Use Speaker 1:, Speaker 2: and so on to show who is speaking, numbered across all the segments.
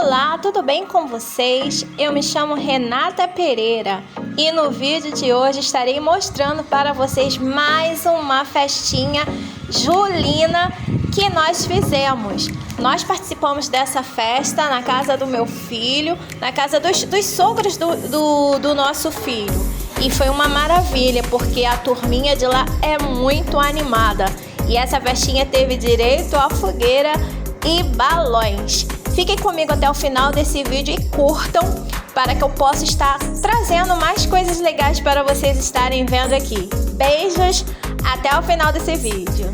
Speaker 1: Olá, tudo bem com vocês? Eu me chamo Renata Pereira e no vídeo de hoje estarei mostrando para vocês mais uma festinha julina que nós fizemos. Nós participamos dessa festa na casa do meu filho, na casa dos sogros do nosso filho. E foi uma maravilha, porque a turminha de lá é muito animada. E essa festinha teve direito a fogueira e balões. Fiquem comigo até o final desse vídeo e curtam, para que eu possa estar trazendo mais coisas legais para vocês estarem vendo aqui. Beijos, até o final desse vídeo.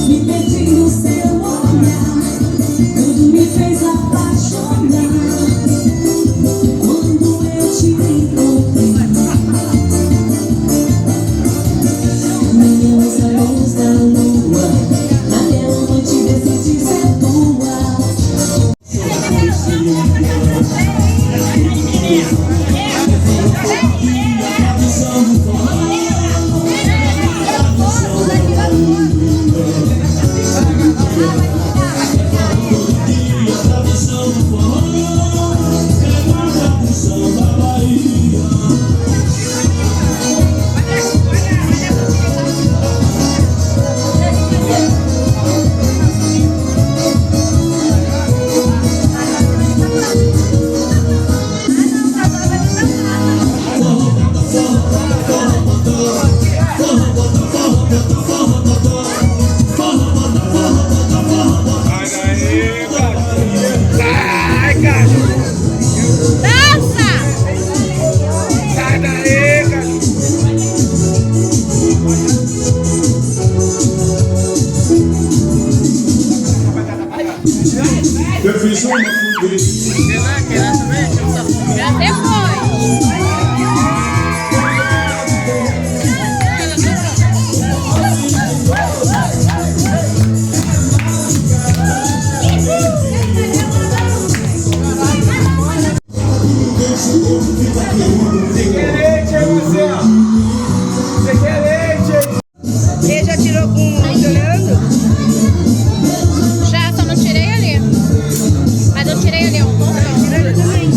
Speaker 2: Me perdi no seu olhar, tudo me fez apaixonar. Quando eu te encontrei, milhões a luz da lua, naquela noite decidi ser tua.
Speaker 3: Eu fiz uma fogueira.
Speaker 4: Você já tirou com o Leandro?
Speaker 1: Já, só não tirei ali. Mas eu tirei ali um pouco.
Speaker 4: Tira ele também.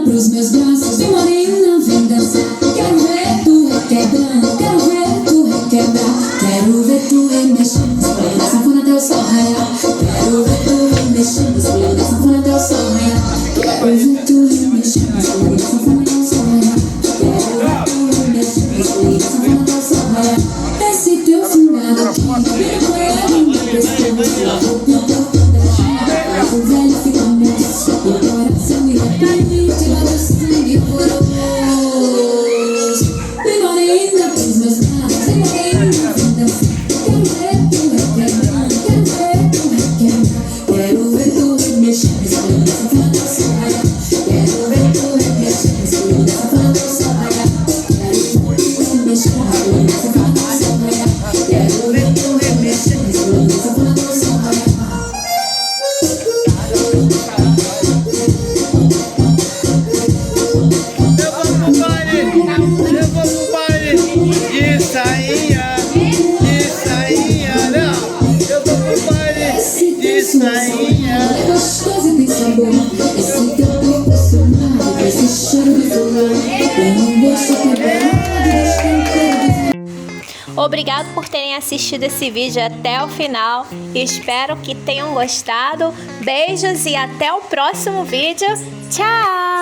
Speaker 2: pros meus braços. Vem morena, vem dançar. Quero ver tu requebrando, quero ver tu requebrar. Quero ver tu remexendo, escolhendo a sanfona até o sol raiar. Quero ver tu remexendo, escolhendo a sanfona até o sol raiar. Quero ver tu remexendo, escolhendo a sanfona até o sol raiar. Quero ver tu remexendo, escolhendo a sanfona até o sol raiar. Esse teu fungado aqui, eu não preciso. O velho fica moço, e o coração me arrepende, bate o sangue furioso. Vem morena pros meus braços, vem morena, vem dançar. Quero ver tu requebrando, quero ver tu requebrar. Quero ver tu remexendo, escolhendo essa fala do sol raiar. Quero ver tu remexendo, escolhendo essa fala do sol raiar. Quero ver tu remexendo, escolhendo essa fala do sol raiar. Quero ver tu remexendo, escolhendo essa fala do sol raiar. É gostoso e tem sabor. Esse teu corpo suado, esse cheiro de flor. Tem um gosto quebrado.
Speaker 1: Obrigado por terem assistido esse vídeo até o final. Espero que tenham gostado. Beijos e até o próximo vídeo. Tchau!